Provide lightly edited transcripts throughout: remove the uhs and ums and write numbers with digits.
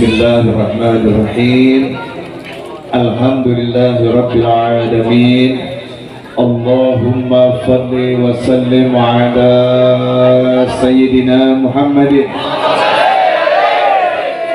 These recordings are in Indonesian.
Bismillahirrahmanirrahim. Alhamdulillahirabbil alamin. Allahumma shalli wa sallim ala sayyidina Muhammadin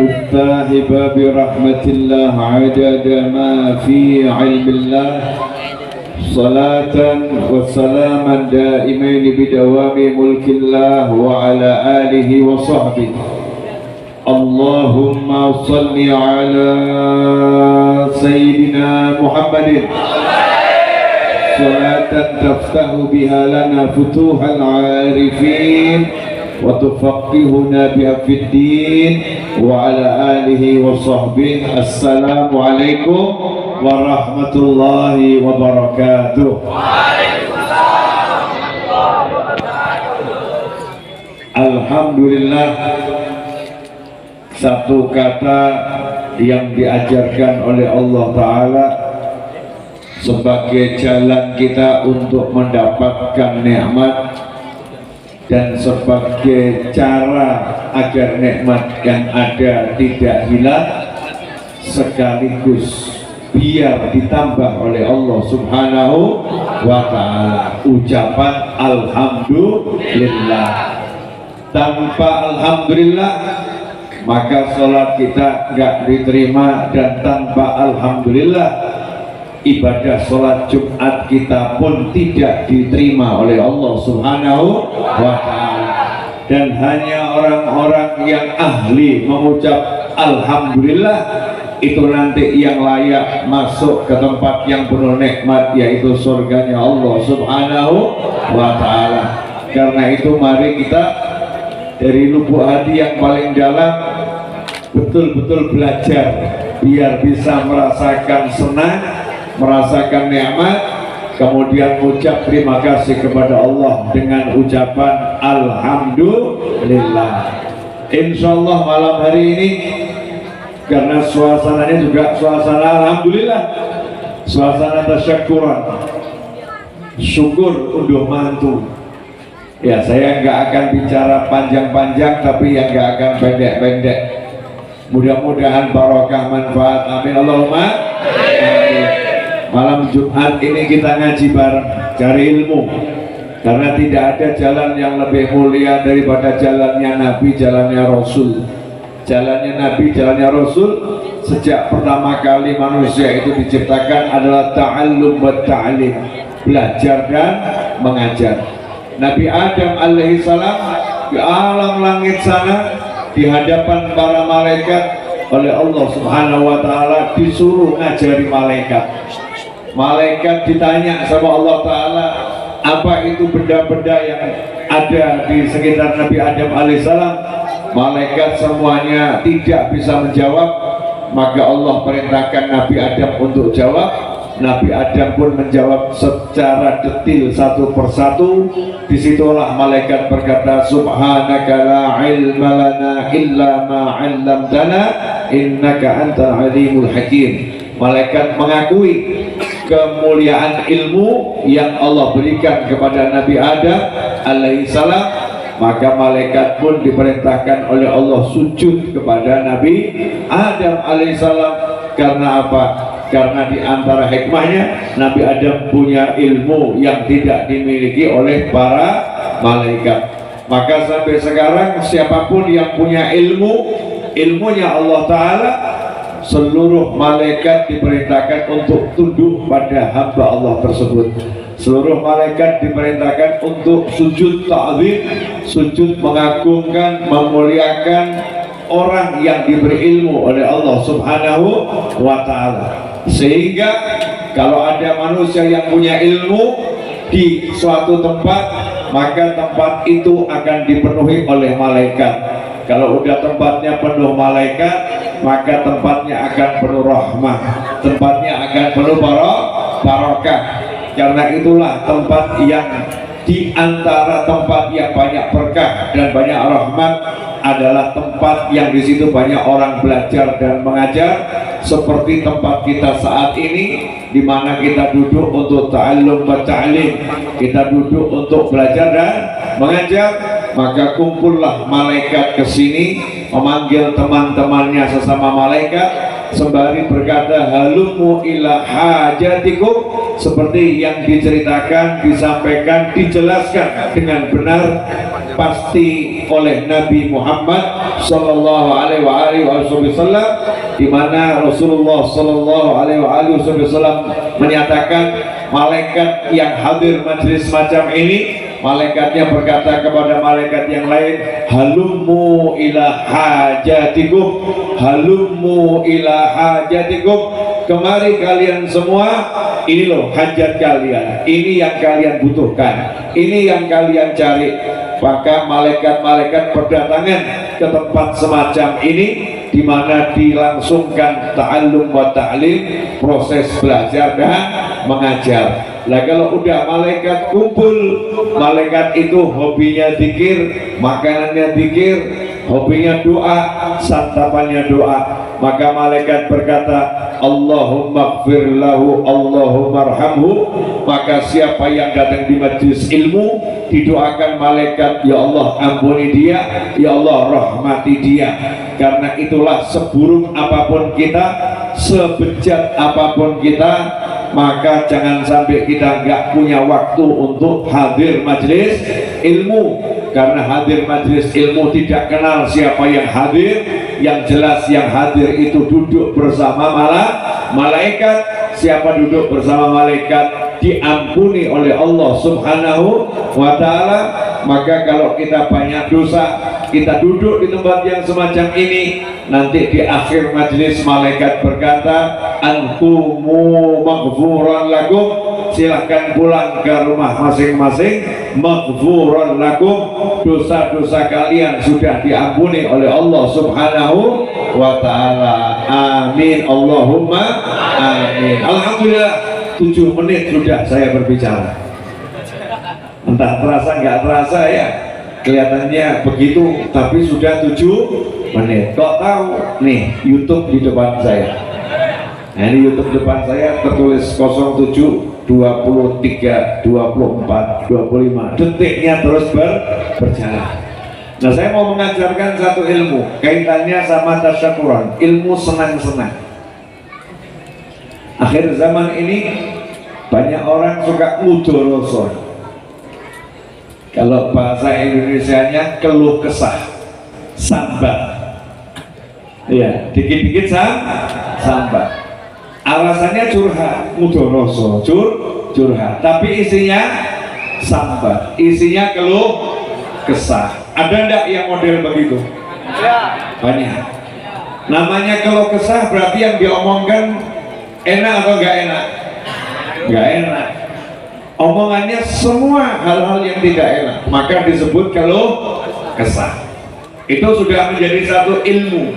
Miftahi babi rahmatillah adada ma fi ilmillah. Salatan wa salaman daimaini bidawami mulkillah wa ala alihi wa sahbihi. Allahumma salli ala sayyidina Muhammadin salatan taftahu biha lana futuhal arifin wa tufaqihuna biha fid din wa ala alihi wa sahbihi. Assalamu alaikum warahmatullahi wabarakatuh. Alhamdulillah, satu kata yang diajarkan oleh Allah Ta'ala sebagai jalan kita untuk mendapatkan nikmat dan sebagai cara agar nikmat yang ada tidak hilang, sekaligus biar ditambah oleh Allah Subhanahu wa Ta'ala ucapan Alhamdulillah. Tanpa Alhamdulillah maka sholat kita nggak diterima, dan tanpa Alhamdulillah ibadah sholat Jumat kita pun tidak diterima oleh Allah Subhanahu wa Ta'ala. Dan hanya orang-orang yang ahli mengucap Alhamdulillah itu nanti yang layak masuk ke tempat yang penuh nikmat, yaitu surganya Allah Subhanahu wa Ta'ala. Karena itu mari kita dari lubuk hati yang paling dalam betul-betul belajar biar bisa merasakan senang, merasakan nikmat, kemudian ucap terima kasih kepada Allah dengan ucapan Alhamdulillah. Insya Allah malam hari ini, karena suasananya juga suasana Alhamdulillah, suasana tasyakuran, syukur unduh mantu. Ya, saya nggak akan bicara panjang-panjang, tapi yang nggak akan pendek-pendek. Mudah-mudahan barokah manfaat, amin Allahumma amin. Malam Jumat ini kita ngaji bareng, cari ilmu, karena tidak ada jalan yang lebih mulia daripada jalannya Nabi, jalannya Rasul. Jalannya Nabi, jalannya Rasul sejak pertama kali manusia itu diciptakan adalah ta'allum wa ta'lim, belajar dan mengajar. Nabi Adam alaihissalam di alam langit sana, di hadapan para malaikat oleh Allah Subhanahu wa Ta'ala disuruh ngajari malaikat. Malaikat ditanya sama Allah Ta'ala, apa itu benda-benda yang ada di sekitar Nabi Adam alaihissalam? Malaikat semuanya tidak bisa menjawab, maka Allah perintahkan Nabi Adam untuk jawab. Nabi Adam pun menjawab secara detil satu persatu. Disitulah malaikat berkata, Subhanaka la ilma lana illa ma 'allamtana innaka antal alimul hakim. Malaikat mengakui kemuliaan ilmu yang Allah berikan kepada Nabi Adam alaihissalam, maka malaikat pun diperintahkan oleh Allah sujud kepada Nabi Adam alaihissalam. Karena apa? Karena di antara hikmahnya Nabi Adam punya ilmu yang tidak dimiliki oleh para malaikat. Maka sampai sekarang siapapun yang punya ilmu, ilmunya Allah Ta'ala, seluruh malaikat diperintahkan untuk tunduk pada hamba Allah tersebut. Seluruh malaikat diperintahkan untuk sujud ta'zim, sujud mengagungkan, memuliakan orang yang diberi ilmu oleh Allah Subhanahu wa Ta'ala. Sehingga kalau ada manusia yang punya ilmu di suatu tempat, maka tempat itu akan dipenuhi oleh malaikat. Kalau udah tempatnya penuh malaikat, maka tempatnya akan penuh rahmah, tempatnya akan penuh barokah. Karena itulah tempat yang di antara tempat yang banyak berkah dan banyak rahmat adalah tempat yang di situ banyak orang belajar dan mengajar, seperti tempat kita saat ini, di mana kita duduk untuk ta'allum wa ta'lim, kita duduk untuk belajar dan mengajar. Maka kumpullah malaikat ke sini memanggil teman-temannya sesama malaikat sembari berkata halumu ila hajatikum, seperti yang diceritakan, disampaikan, dijelaskan dengan benar pasti oleh Nabi Muhammad sallallahu alaihi wasallam, di mana Rasulullah sallallahu alaihi wasallam menyatakan malaikat yang hadir majelis macam ini, malaikatnya berkata kepada malaikat yang lain, halummu ila hajatikum, halummu ila hajatikum, kemari kalian semua, ini loh hajat kalian, ini yang kalian butuhkan, ini yang kalian cari. Maka malaikat-malaikat berdatangan ke tempat semacam ini, di mana dilangsungkan ta'allum wa ta'lim, proses belajar dan mengajar. Lah kalau udah malaikat kumpul, malaikat itu hobinya zikir, makanannya zikir, hobinya doa, santapannya doa. Maka malaikat berkata, Allahumma gfir lahu, Allahumma arhamhu. Maka siapa yang datang di majelis ilmu, didoakan malaikat, ya Allah ampuni dia, ya Allah rahmati dia. Karena itulah seburuk apapun kita, sebejat apapun kita, maka jangan sampai kita nggak punya waktu untuk hadir majelis ilmu. Karena hadir majelis ilmu tidak kenal siapa yang hadir, yang jelas yang hadir itu duduk bersama malaikat. Siapa duduk bersama malaikat diampuni oleh Allah subhanahu wa ta'ala. Maka kalau kita banyak dosa, kita duduk di tempat yang semacam ini, nanti di akhir majelis malaikat berkata, antumu maghfuran lakum, silahkan pulang ke rumah masing-masing, maghfuran lakum, dosa-dosa kalian sudah diampuni oleh Allah subhanahu wa ta'ala. Amin, Allahumma amin. Alhamdulillah 7 menit sudah saya berbicara. Entah terasa nggak terasa ya, kelihatannya begitu, tapi sudah 7 menit. Kok tahu? Nih YouTube di depan saya. Nah, ini YouTube depan saya tertulis 07 23 24 25, detiknya terus berjalan. Nah, saya mau mengajarkan satu ilmu kaitannya sama tasyakuran, ilmu senang-senang. Akhir zaman ini banyak orang suka mudoroso. Kalau bahasa Indonesianya keluh kesah, sambat. Iya, dikit-dikit sambat. Alasannya curhat, mudoroso, curhat. Tapi isinya sambat, isinya keluh kesah. Ada enggak yang model begitu? Banyak. Namanya keluh kesah berarti yang diomongkan enak atau enggak enak? Enggak enak. Omongannya semua hal-hal yang tidak enak, maka disebut keluh kesah. Itu sudah menjadi satu ilmu.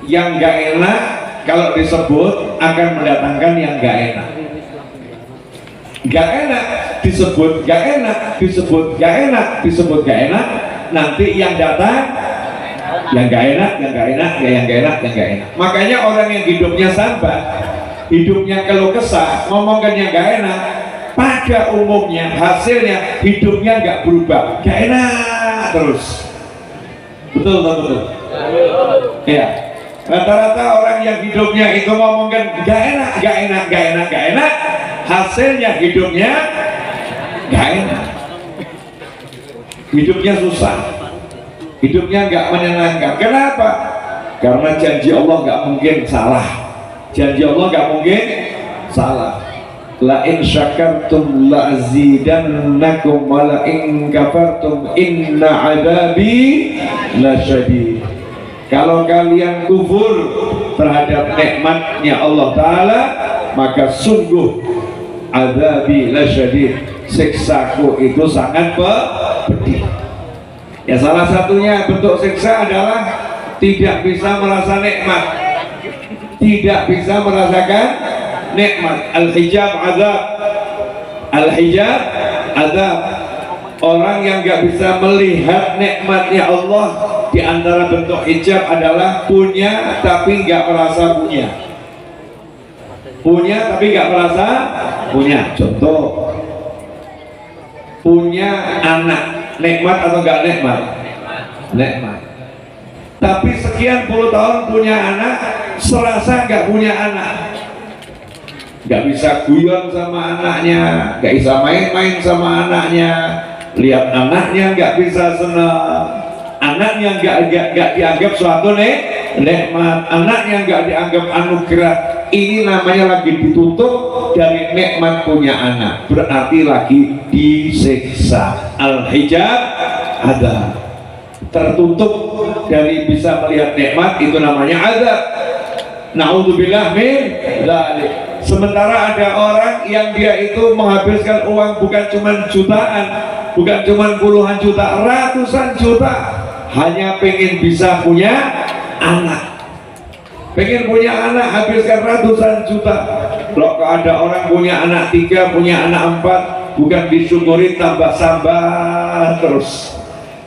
Yang enggak enak kalau disebut akan mendatangkan yang enggak enak. Enggak enak disebut enggak enak, disebut enggak enak, disebut enggak enak. Nanti yang datang yang enggak enak, yang enggak enak, yang enggak enak, yang enggak enak. Makanya orang yang hidupnya sambat, hidupnya keluh kesah, ngomongkan yang enggak enak, pada umumnya hasilnya hidupnya nggak berubah, nggak enak terus. Betul tak betul? Ya. Rata-rata orang yang hidupnya itu ngomongkan nggak enak, nggak enak, nggak enak, nggak enak, hasilnya hidupnya nggak enak. Hidupnya susah, hidupnya nggak menyenangkan. Kenapa? Karena janji Allah nggak mungkin salah. Janji Allah nggak mungkin salah. La in syakartum la azidannakum wa la in kafartum inna adabi lasyadid. Kalau kalian kufur terhadap nikmatnya Allah Ta'ala, maka sungguh adabi lasyadid, siksaku itu sangat pedih. Ya, salah satunya bentuk siksa adalah tidak bisa merasa nikmat, tidak bisa merasakan nikmat. Al-hijab azab, al-hijab azab. Orang yang nggak bisa melihat nikmatnya Allah, di antara bentuk hijab adalah punya tapi nggak merasa punya, punya tapi nggak merasa punya. Contoh, punya anak, nikmat atau nggak nikmat? Nikmat. tapi sekian puluh tahun punya anak, serasa nggak punya anak, nggak bisa guyon sama anaknya, nggak bisa main-main sama anaknya, lihat anaknya nggak bisa senang, anaknya nggak dianggap suatu nikmat, anaknya nggak dianggap anugerah. Ini namanya lagi ditutup dari nikmat punya anak, berarti lagi disiksa. Al-hijab ada, tertutup dari bisa melihat nikmat, itu namanya azab. Na'udzubillah min dzalik. Sementara ada orang yang dia itu menghabiskan uang bukan cuma jutaan, bukan cuma puluhan juta, ratusan juta, hanya pengen bisa punya anak. Pengen punya anak, habiskan ratusan juta. Loh, kalau ada orang punya anak 3, punya anak 4, bukan disyukuri, tambah sabar terus,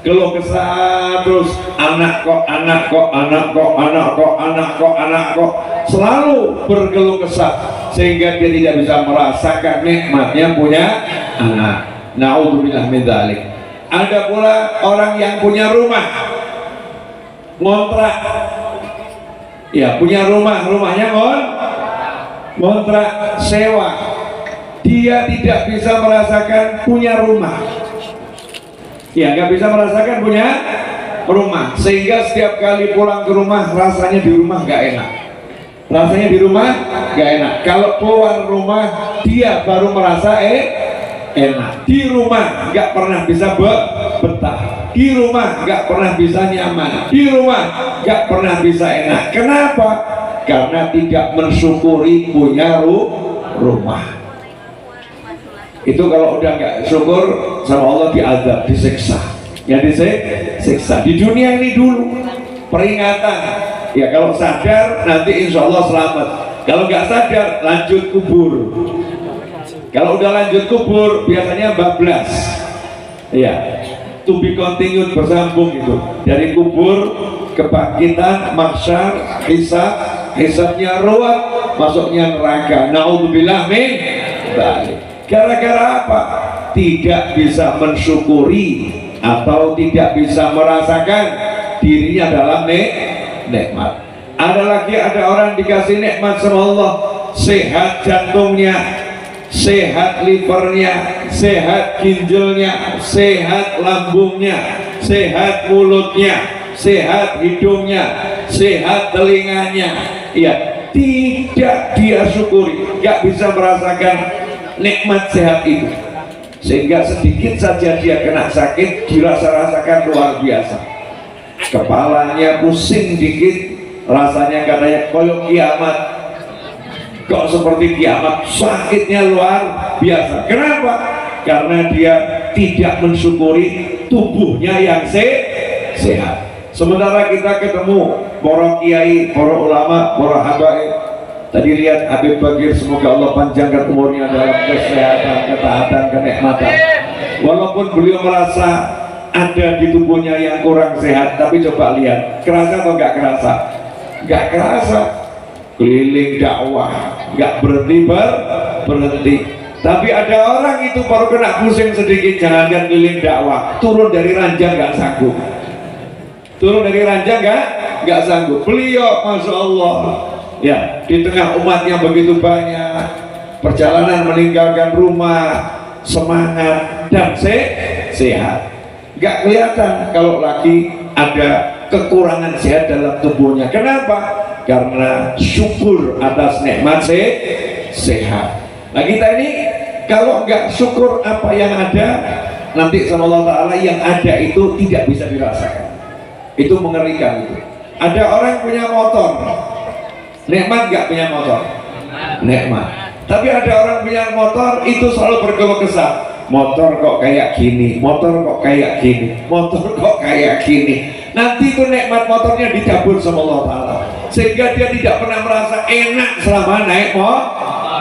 keluh kesah terus, anak kok, anak kok, anak kok, anak kok, anak kok, anak kok, selalu berkeluh kesah, sehingga dia tidak bisa merasakan nikmatnya punya anak. Na'udzubillah min dzalik. Ada pula orang yang punya rumah, ngontrak, ya punya rumah, rumahnya ngontrak sewa, dia tidak bisa merasakan punya rumah, ya nggak bisa merasakan punya rumah, sehingga setiap kali pulang ke rumah rasanya di rumah nggak enak, rasanya di rumah nggak enak. Kalau keluar rumah dia baru merasa enak. Di rumah nggak pernah bisa betah, di rumah nggak pernah bisa nyaman, di rumah nggak pernah bisa enak. Kenapa? Karena tidak mensyukuri punya rumah. Itu kalau udah nggak syukur sama Allah, diazab, disiksa. Ya disiksa di dunia ini dulu, peringatan. Ya kalau sadar nanti insya Allah selamat. Kalau nggak sadar lanjut kubur. Kalau udah lanjut kubur biasanya bablas, ya, to be continued, bersambung itu. Dari kubur, kebangkitan, mahsyar, hisab, hisabnya ruwet, masuknya neraka. Na'udzubillah min dzalik. Gara-gara apa? Tidak bisa mensyukuri atau tidak bisa merasakan dirinya dalam nikmat. Ada orang dikasih nikmat sama Allah, sehat jantungnya, sehat livernya, sehat ginjalnya, sehat lambungnya, sehat mulutnya, sehat hidungnya, sehat telinganya, ya tidak dia syukuri, nggak bisa merasakan nikmat sehat itu, sehingga sedikit saja dia kena sakit dirasa-rasakan luar biasa. Kepalanya pusing dikit, rasanya katanya koyok kiamat. Kok seperti kiamat, sakitnya luar biasa. Kenapa? Karena dia tidak mensyukuri tubuhnya yang sehat. Sementara kita ketemu para kiai, para ulama, para habaib. Tadi lihat Habib Bagir, semoga Allah panjangkan umurnya dalam kesehatan, ketaatan, kenikmatan. Walaupun beliau merasa ada di tubuhnya yang kurang sehat, tapi coba lihat, kerasa atau nggak kerasa? Nggak kerasa. Keliling dakwah, nggak berhenti. Tapi ada orang itu baru kena pusing sedikit, jangankan keliling dakwah, turun dari ranjang nggak sanggup. Turun dari ranjang nggak sanggup. Beliau, masya Allah, ya di tengah umat yang begitu banyak, perjalanan meninggalkan rumah, semangat dan sehat. Nggak kelihatan kalau lagi ada kekurangan sehat dalam tubuhnya. Kenapa? Karena syukur atas nikmat sehat. Nah kita ini kalau nggak syukur apa yang ada, nanti sama Allah Ta'ala yang ada itu tidak bisa dirasakan. Itu mengerikan itu. Ada orang punya motor, nikmat nggak punya motor? Nikmat. Tapi ada orang punya motor itu selalu berkeluh kesah. Motor kok kayak gini, motor kok kayak gini, motor kok kayak gini. Nanti itu nikmat motornya dicabut sama Allah Ta'ala, sehingga dia tidak pernah merasa enak selama naik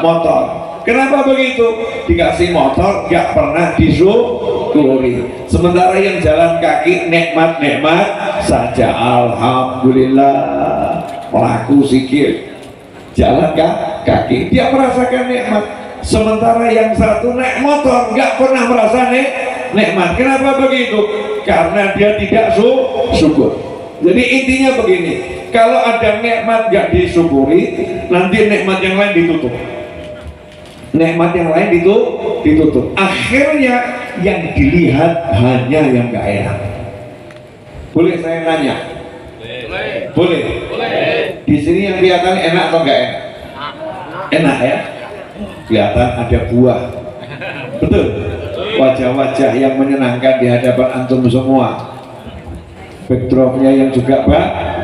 motor. Kenapa begitu? Dikasih motor gak pernah disyukuri. Sementara yang jalan kaki nikmat-nikmat saja. Alhamdulillah, pelaku sikit jalan kaki, dia merasakan nikmat. Sementara yang satu naik motor nggak pernah merasa nikmat. Kenapa begitu? Karena dia tidak syukur. Jadi intinya begini, kalau ada nikmat nggak disyukuri, nanti nikmat yang lain ditutup. Nikmat yang lain ditutup. Akhirnya yang dilihat hanya yang nggak enak. Boleh saya tanya? Boleh. Di sini yang kelihatan enak atau nggak enak? Enak ya? Kelihatan ada buah. Betul. Wajah-wajah yang menyenangkan di hadapan antum semua. Backdropnya yang juga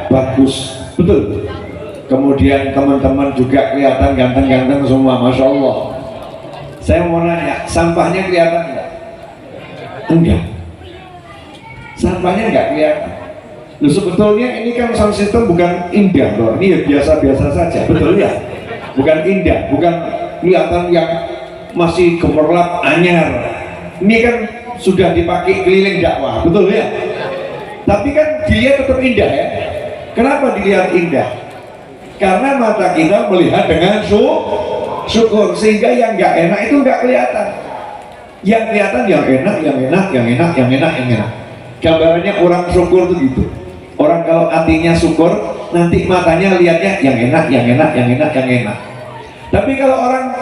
bagus. Betul. Kemudian teman-teman juga kelihatan ganteng-ganteng semua, masya Allah. Saya mau nanya, sampahnya kelihatan enggak? Enggak. Sampahnya enggak kelihatan. Loh, sebetulnya ini kan sound system bukan indah loh. Ini ya biasa-biasa saja, betul ya? Bukan indah, bukan kelihatan yang masih gemerlap anyar. Ini kan sudah dipakai keliling dakwah, betul ya? Tapi kan dilihat tetap indah ya. Kenapa dilihat indah? Karena mata kita melihat dengan syukur, sehingga yang nggak enak itu nggak kelihatan. Yang kelihatan yang enak. Gambarannya orang syukur tuh gitu. Orang kalau hatinya syukur, nanti matanya lihatnya yang enak. Tapi kalau orang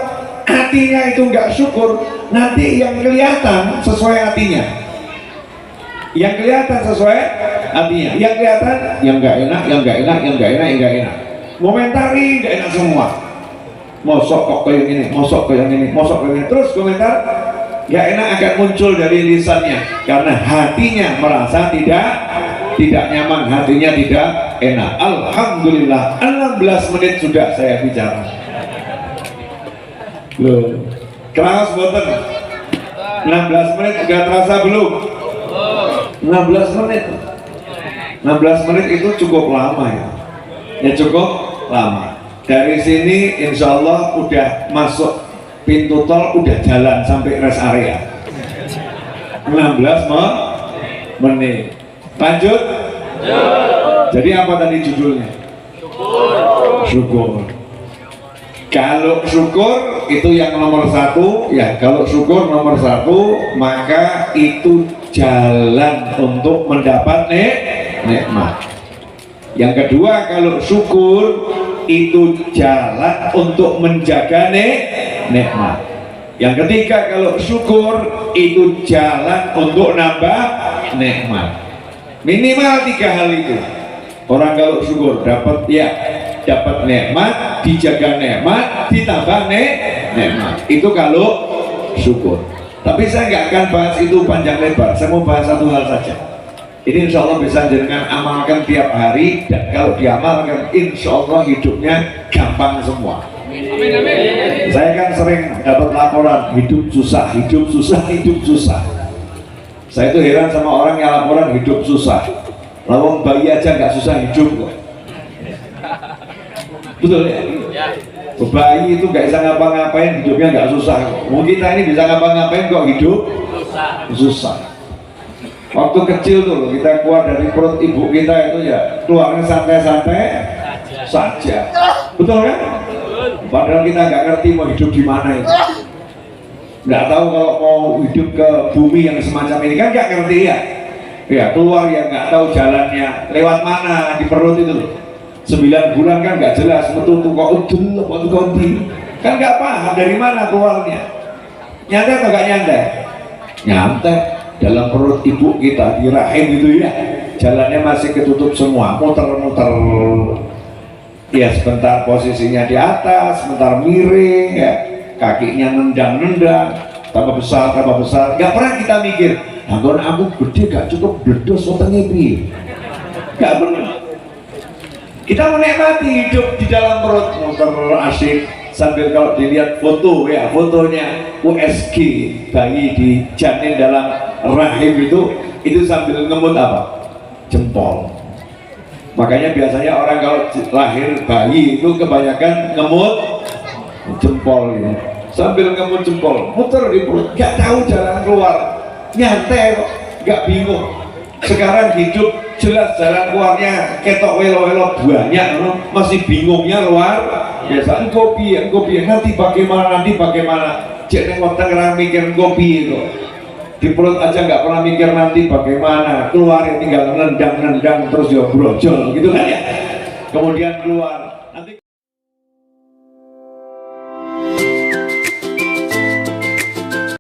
hatinya itu nggak syukur, nanti yang kelihatan sesuai hatinya. Yang kelihatan sesuai hatinya. Yang kelihatan yang nggak enak. Momentari nggak enak semua. Mosok kok kayak gini, mosok kayak gini. Terus komentar nggak enak akan muncul dari lisannya karena hatinya merasa tidak nyaman, hatinya tidak enak. Alhamdulillah 16 menit sudah saya bicara. Loh, keras boten 16 menit sudah terasa belum? 16 menit itu cukup lama ya cukup lama. Dari sini insya Allah udah masuk pintu tol, udah jalan sampai rest area. 16 menit. Lanjut. Jadi apa tadi judulnya? Syukur. Kalau syukur itu yang nomor satu ya. Kalau syukur nomor satu, maka itu jalan untuk mendapat nikmat. Yang kedua, kalau syukur itu jalan untuk menjaga nikmat. Yang ketiga, kalau syukur itu jalan untuk nambah nikmat. Minimal 3 hal itu. Orang kalau syukur dapat nikmat, dijaga nikmat, ditambah nikmat. Itu kalau syukur. Tapi saya nggak akan bahas itu panjang lebar. Saya mau bahas satu hal saja. Ini insya Allah bisa jenengan amalkan tiap hari, dan kalau diamalkan insya Allah hidupnya gampang semua. Amin. Saya kan sering dapat laporan hidup susah. Saya itu heran sama orang yang laporan hidup susah. Lawang bayi aja nggak susah hidup kok. Betul ya? Bayi itu nggak bisa ngapa-ngapain, hidupnya nggak susah. Mungkin kita ini bisa ngapa-ngapain kok hidup susah. Waktu kecil tuh kita keluar dari perut ibu kita itu ya keluarnya santai-santai saja. Betul kan? Padahal kita nggak ngerti mau hidup di mana itu. Nggak tahu kalau mau hidup ke bumi yang semacam ini kan nggak ngerti ya. Ya keluar yang nggak tahu jalannya lewat mana di perut itu. 9 bulan kan nggak jelas, betul tuh kok udul, kan nggak paham dari mana keluarnya. Nyantai atau nggak nyantai? Nyantai. Dalam perut ibu kita di rahim itu ya, jalannya masih ketutup semua, muter-muter ya, sebentar posisinya di atas, sebentar miring ya, kakinya nendang-nendang, tambah besar, nggak pernah kita mikir anggon aku gede gak cukup bledos wetenge piye, nggak pernah. Kita menikmati hidup di dalam perut, muter asik sambil kalau dilihat foto ya, fotonya USG bayi di janin dalam rahim itu sambil ngemut apa? Jempol. Makanya biasanya orang kalau lahir bayi itu kebanyakan ngemut jempol ya. Sambil ngemut jempol, muter di perut, nggak tahu jalan keluar, nyantai kok, nggak bingung. Sekarang hidup jelas jalan keluarnya ketok welo-welo banyak, masih bingungnya luar biasa. Kopi nanti bagaimana, cek neng waktu ngerang mikir kopi itu. di perut aja nggak pernah mikir nanti bagaimana, keluar ya tinggal nendang-nendang terus ya brojol gitu kan ya. Kemudian keluar